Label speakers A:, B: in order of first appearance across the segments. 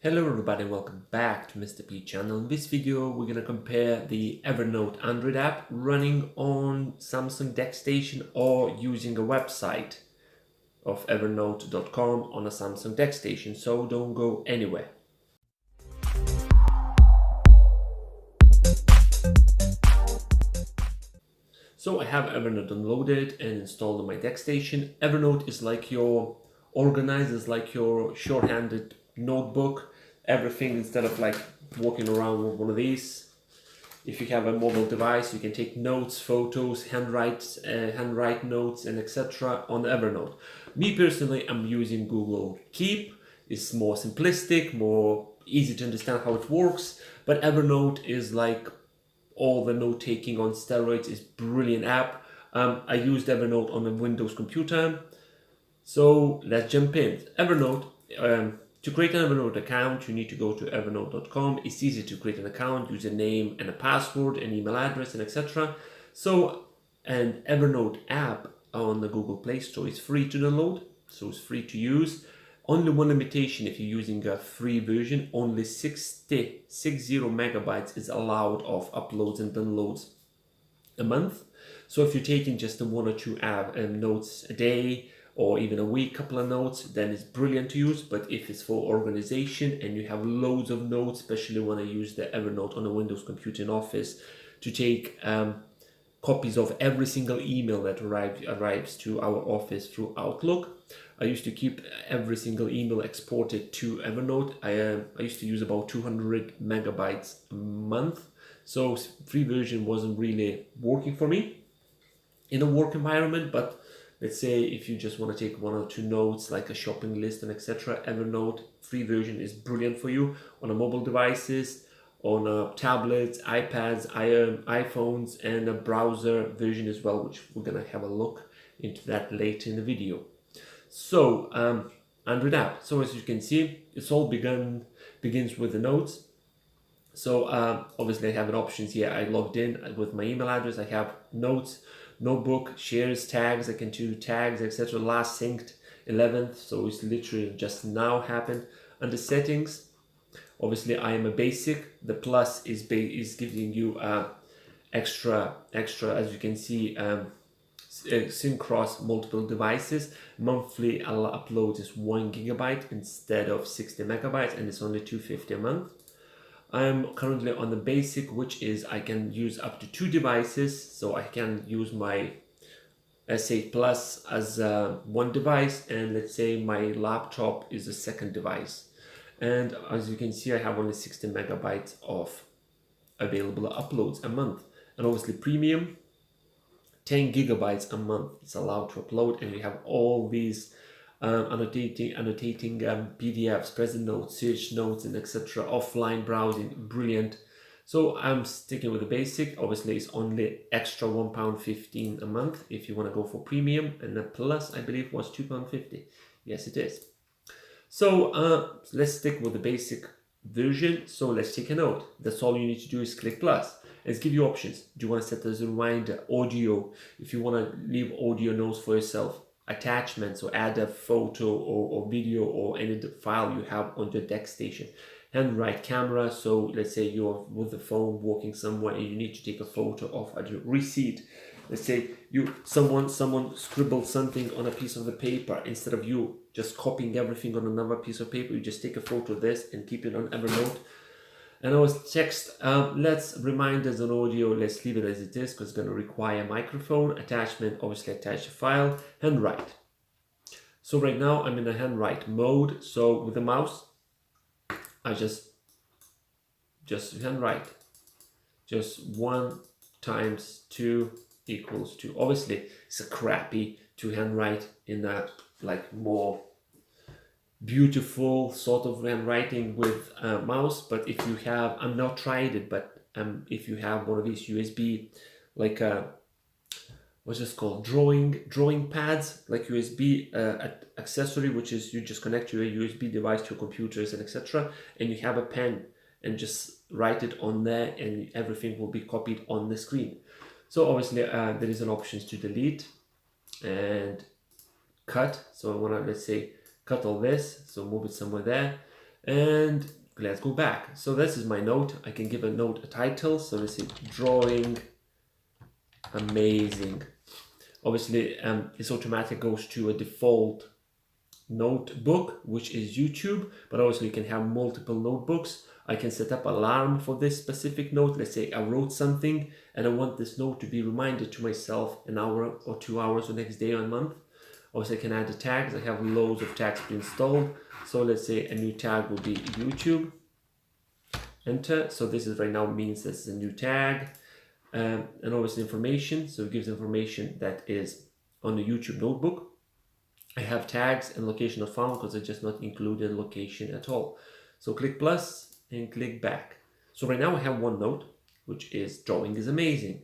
A: Hello everybody, welcome back to Mr. P channel. In this video we're going to compare the Evernote Android app running on Samsung DeX station or using a website of Evernote.com on a Samsung DeX station, so don't go anywhere. So I have Evernote downloaded and installed on my DeX station. Evernote is like your organizers, like your short-handed notebook. Everything, instead of like walking around with one of these. If you have a mobile device, you can take notes, photos, handwrite notes, and etc. on Evernote. Me personally, I'm using Google Keep. It's more simplistic, more easy to understand how it works. But Evernote is like all the note taking on steroids. Is brilliant app. I used Evernote on a Windows computer. So let's jump in. Evernote. To create an Evernote account, you need to go to evernote.com. It's easy to create an account, use a name and a password, an email address, and etc. So, an Evernote app on the Google Play Store is free to download, so it's free to use. Only one limitation: if you're using a free version, only 60 megabytes is allowed of uploads and downloads a month. So if you're taking just one or two notes a day, or even a week, couple of notes, then it's brilliant to use. But if it's for organization and you have loads of notes, especially when I use the Evernote on a Windows computer in office to take copies of every single email that arrives to our office through Outlook. I used to keep every single email exported to Evernote. I used to use about 200 megabytes a month. So free version wasn't really working for me in a work environment, but let's say if you just want to take one or two notes, like a shopping list and etc., Evernote free version is brilliant for you on a mobile devices, on tablets, iPads, iPhones, and a browser version as well, which we're gonna have a look into that later in the video. So Android app. So as you can see, it's all begins with the notes. So obviously I have an options here. I logged in with my email address. I have notes, notebook, shares, tags. I can do tags, etc. Last synced 11th, so it's literally just now happened. Under settings, obviously I am a basic. The plus is giving you extra, as you can see, sync cross multiple devices. Monthly upload is 1 gigabyte instead of 60 megabytes, and it's only $250 a month. I'm currently on the basic, which is I can use up to 2 devices. So I can use my S8 Plus as one device, and let's say my laptop is a second device. And as you can see, I have only 60 megabytes of available uploads a month. And obviously premium, 10 gigabytes a month is allowed to upload, and you have all these annotating PDFs, present notes, search notes, and etc. Offline browsing, brilliant. So I'm sticking with the basic. Obviously, it's only extra £1.15 a month if you want to go for premium, and the plus I believe was £2.50. Yes, it is. So let's stick with the basic version. So let's take a note. That's all you need to do is click plus. Let's give you options. Do you want to set as a reminder, audio, if you want to leave audio notes for yourself, attachments, or add a photo or video or any file you have on your DeX station. Handwrite camera, so let's say you're with the phone walking somewhere and you need to take a photo of a receipt. Let's say someone scribbled something on a piece of the paper. Instead of you just copying everything on another piece of paper, you just take a photo of this and keep it on Evernote. And I was text, let's reminders on audio, let's leave it as it is because it's going to require a microphone. Attachment, obviously attach a file. Handwrite. So right now I'm in a handwrite mode. So with the mouse, I just handwrite. Just 1 times 2 equals 2. Obviously, it's a crappy to handwrite in a like more beautiful sort of handwriting with a mouse. But if you have, I'm not tried it, but if you have one of these USB, like what's this called, drawing pads, like USB accessory, which is you just connect your USB device to your computers and etc., and you have a pen and just write it on there and everything will be copied on the screen. So obviously there is an option to delete and cut. So I want to, let's say, cut all this, so move it somewhere there. And let's go back. So this is my note. I can give a note a title. So let's say drawing amazing. Obviously, this automatic goes to a default notebook, which is YouTube, but also you can have multiple notebooks. I can set up alarm for this specific note. Let's say I wrote something and I want this note to be reminded to myself an hour or 2 hours or next day or month. Also, I can add the tags. I have loads of tags pre-installed. So let's say a new tag will be YouTube. Enter. So this is right now means this is a new tag. And obviously information. So it gives information that is on the YouTube notebook. I have tags and location not found because I just not included location at all. So click plus and click back. So right now I have one note, which is drawing is amazing.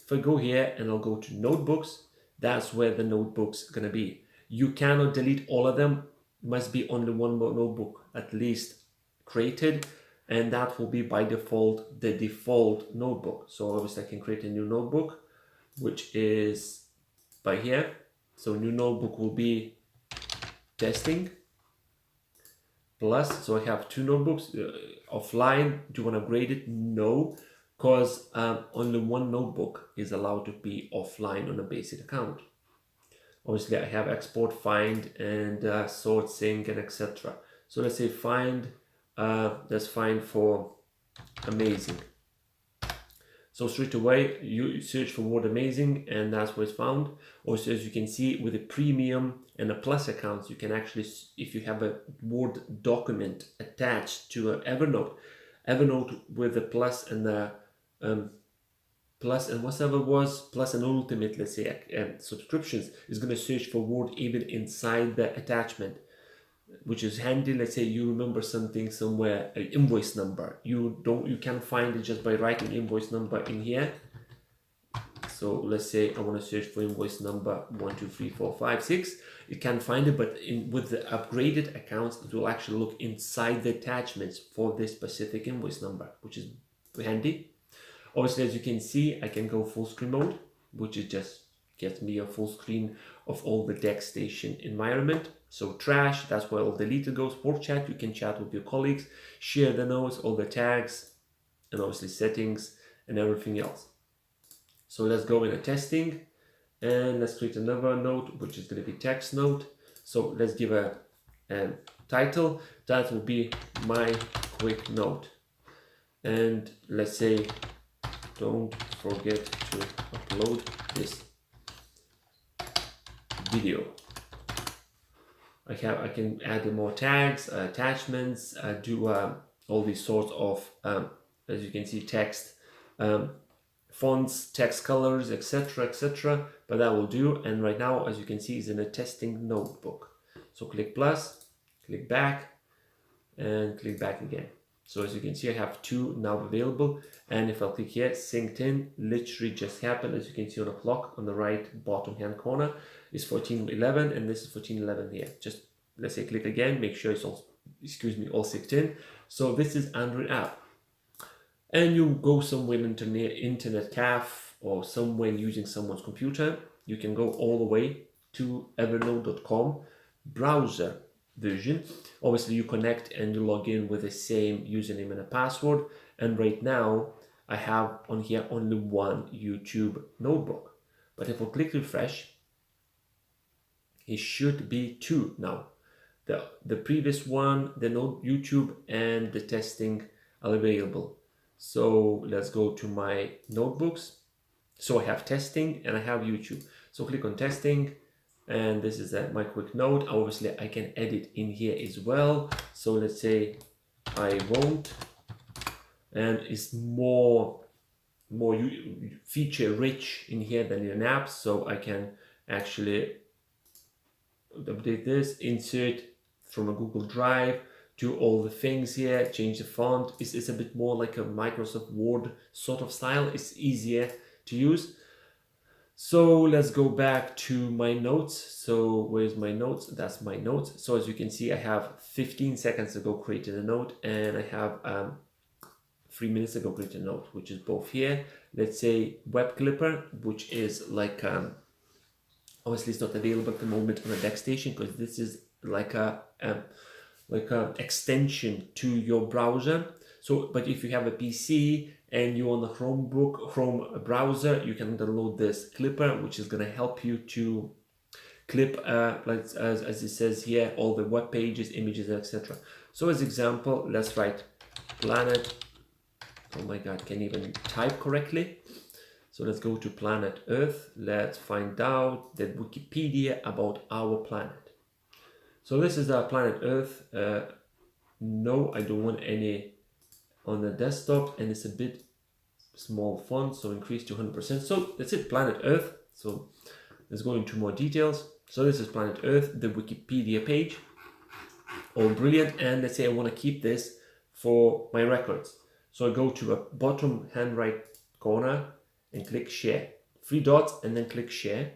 A: If I go here and I'll go to notebooks, that's where the notebook's gonna be. You cannot delete all of them. Must be only one notebook at least created, and that will be by default the default notebook. So obviously I can create a new notebook, which is by here. So new notebook will be testing plus. So I have two notebooks offline. Do you want to upgrade it? No, because only one notebook is allowed to be offline on a basic account. Obviously I have export, find, and sort, sync, and etc. So let's say find, let's find for amazing. So straight away you search for word amazing and that's what it's found. Also, as you can see, with a premium and a plus accounts, you can actually, if you have a Word document attached to an Evernote with the plus and the plus and whatever was plus and ultimate, let's say, subscriptions, is going to search for Word even inside the attachment, which is handy. Let's say you remember something somewhere, an invoice number, you can't find it just by writing invoice number in here. So let's say I want to search for invoice number 1 2 3 4 5 6. You can't find it, but with the upgraded accounts, it will actually look inside the attachments for this specific invoice number, which is handy. Obviously, as you can see, I can go full screen mode, which is just gets me a full screen of all the DeX station environment. So trash, that's where all the deleted goes. Work chat, you can chat with your colleagues, share the notes, all the tags, and obviously settings and everything else. So let's go into testing and let's create another note, which is going to be text note. So let's give a title. That will be my quick note. And let's say, don't forget to upload this video. I can add more tags, attachments, do all these sorts of, as you can see, text, fonts, text colors, etc., etc. But that will do. And right now, as you can see, is in a testing notebook. So click plus, click back, and click back again. So as you can see, I have two now available. And if I'll click here, synced in, literally just happened. As you can see on the clock on the right bottom hand corner is 14:11, and this is 14:11 here. Just let's say click again, make sure it's all, all synced in. So this is Android app. And you go somewhere in internet cafe or somewhere using someone's computer, you can go all the way to evernote.com browser version. Obviously you connect and you log in with the same username and a password. And right now I have on here only one YouTube notebook. But if I click refresh, it should be two now. The previous one, the YouTube and the testing are available. So let's go to my notebooks. So I have testing and I have YouTube. So click on testing, and this is my quick note. Obviously I can edit in here as well. So let's say I won't, and it's more feature rich in here than in an app. So I can actually update this, insert from a Google Drive, do all the things here, change the font. It's a bit more like a Microsoft Word sort of style. It's easier to use. So let's go back to my notes. So where's my notes? That's my notes. So as you can see, I have 15 seconds ago created a note, and I have 3 minutes ago created a note, which is both here. Let's say web clipper, which is like obviously it's not available at the moment on a DeX station because this is like a like a extension to your browser. So, but if you have a PC and you're on the Chrome browser, you can download this clipper, which is going to help you to clip, like as it says here, all the web pages, images, etc. So as example, let's write planet. Oh my God, can't even type correctly. So let's go to planet Earth. Let's find out the Wikipedia about our planet. So this is our planet Earth. No, I don't want any on the desktop, and it's a bit small font, so increase to 100%. So that's it, planet Earth. So let's go into more details. So this is planet Earth, the Wikipedia page. Oh, brilliant. And let's say I want to keep this for my records. So I go to a bottom hand right corner and click share. 3 dots and then click share.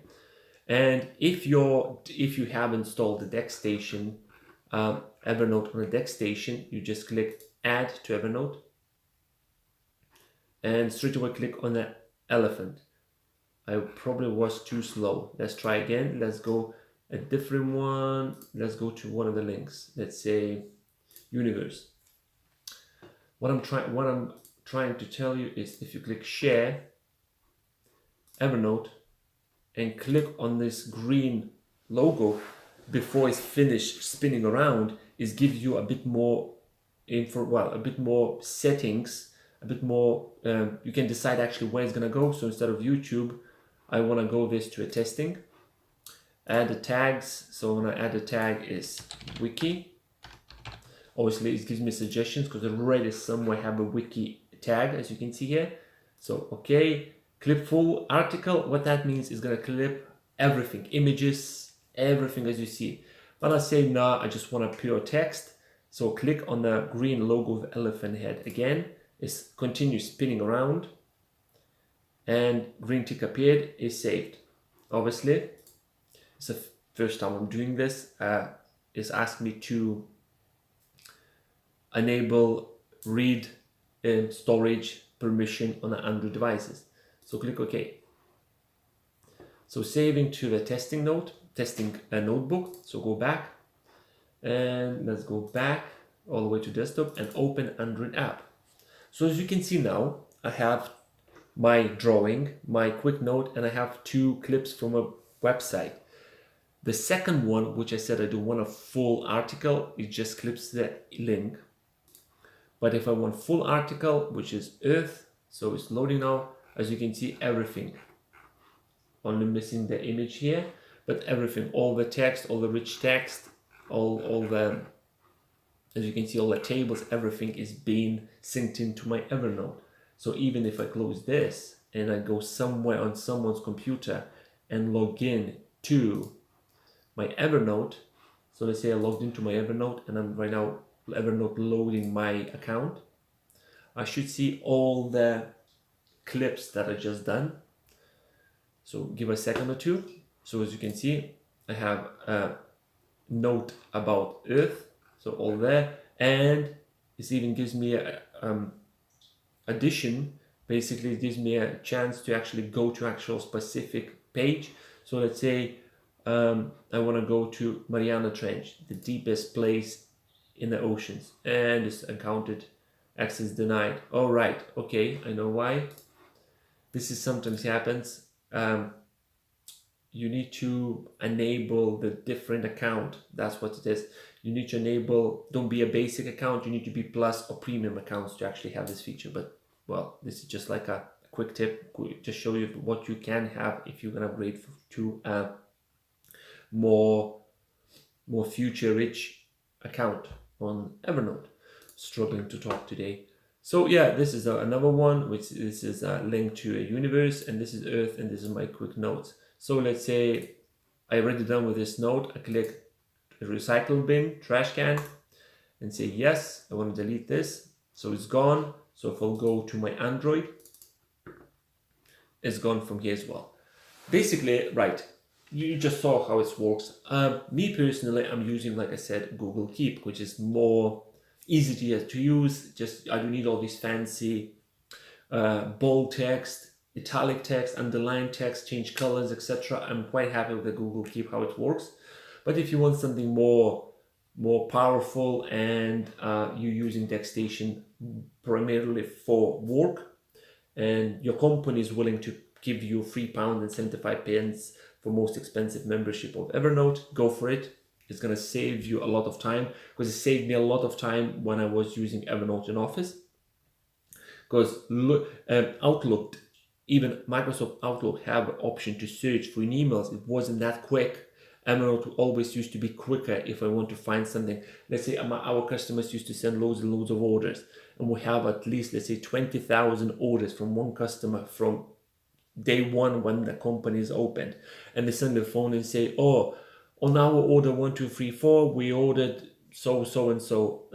A: And if you have installed the DeX station, Evernote on a DeX station, you just click add to Evernote and straight away click on the elephant. I probably was too slow. Let's try again. Let's go a different one. Let's go to one of the links. Let's say universe. What I'm trying to tell you is if you click share Evernote and click on this green logo before it's finished spinning around, is gives you a bit more a bit more settings, a bit more, you can decide actually where it's gonna go. So instead of YouTube, I want to go this to a testing, add the tags. So when I add the tag is wiki. Obviously it gives me suggestions because I already somewhere have a wiki tag, as you can see here. So okay, clip full article. What that means is going to clip everything, images, everything as you see. But I say no, I just want a pure text. So click on the green logo of the elephant head again. It's continue spinning around and green tick appeared, is saved. Obviously it's the first time I'm doing this. It's asked me to enable read storage permission on the Android devices. So click OK. So saving to the testing notebook. So go back and let's go back all the way to desktop and open Android app. So as you can see now, I have my drawing, my quick note, and I have 2 clips from a website. The second one, which I said I don't want a full article, it just clips the link. But if I want full article, which is Earth, so it's loading now, as you can see, everything. Only missing the image here, but everything, all the text, all the rich text, all the, as you can see, all the tables, everything is being synced into my Evernote. So even if I close this and I go somewhere on someone's computer and log in to my Evernote, so let's say I logged into my Evernote and I'm right now Evernote loading my account, I should see all the clips that I just done. So give a second or two. So as you can see, I have a note about Earth, so all there, and it even gives me a addition. Basically it gives me a chance to actually go to actual specific page. So let's say I want to go to Mariana Trench, the deepest place in the oceans, and it's accounted access denied. All right, okay, I know why. This is sometimes happens. You need to enable the different account. That's what it is. You need to enable, don't be a basic account, you need to be plus or premium accounts to actually have this feature. But well, this is just like a quick tip to show you what you can have if you're gonna upgrade to a more future rich account on Evernote. Struggling to talk today. So yeah, this is another one, which this is a link to a universe, and this is Earth, and this is my quick notes. So let's say I already done with this note. I click recycle bin, trash can, and say yes, I want to delete this. So it's gone. So if I'll go to my Android, it's gone from here as well. Basically, right, you just saw how it works. Me personally, I'm using, like I said, Google Keep, which is more easy to use. Just I don't need all these fancy bold text, italic text, underline text, change colors, etc. I'm quite happy with the Google Keep, how it works. But if you want something more more powerful, and you're using DeXstation primarily for work, and your company is willing to give you £3.75 for most expensive membership of Evernote, go for it. It's going to save you a lot of time, because it saved me a lot of time when I was using Evernote in Office. Because Outlook, even Microsoft Outlook, have an option to search for emails. It wasn't that quick. Evernote always used to be quicker if I want to find something. Let's say our customers used to send loads and loads of orders, and we have at least, let's say, 20,000 orders from one customer from day one when the company is opened, and they send the phone and say, oh, on our order 1234 we ordered so and so.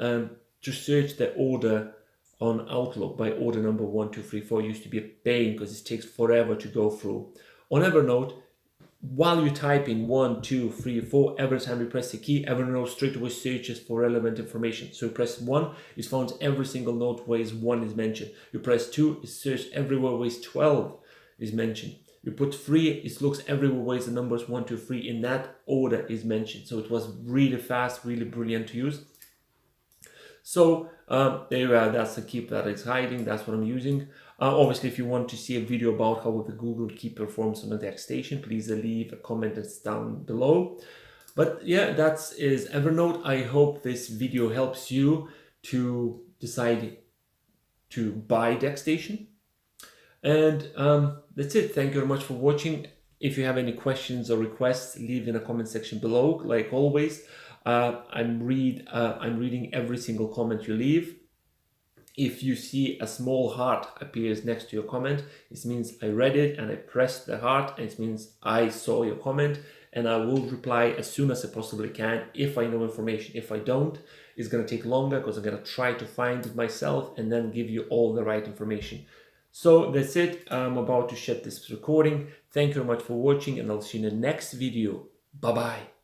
A: To search the order on Outlook by order number 1234 used to be a pain, because it takes forever to go through. On Evernote, while you type in 1, 2, 3, 4, every time you press the key, Evernote straight away searches for relevant information. So you press 1, it's found every single note where 1 is mentioned. You press 2, it's searched everywhere where 12 is mentioned. You put 3, it looks everywhere where the numbers 1, 2, 3 in that order is mentioned. So it was really fast, really brilliant to use. So there you are, that's the keep that is hiding, that's what I'm using. Obviously, if you want to see a video about how the Google Keep performs on the DeXstation, please leave a comment that's down below. But yeah, that is Evernote. I hope this video helps you to decide to buy DeXstation. And that's it. Thank you very much for watching. If you have any questions or requests, leave in the comment section below. Like always, I'm reading every single comment you leave. If you see a small heart appears next to your comment, it means I read it and I pressed the heart, and it means I saw your comment, and I will reply as soon as I possibly can if I know information. If I don't, it's going to take longer, because I'm going to try to find it myself and then give you all the right information. So that's it. I'm about to shut this recording. Thank you very much for watching, and I'll see you in the next video. Bye-bye.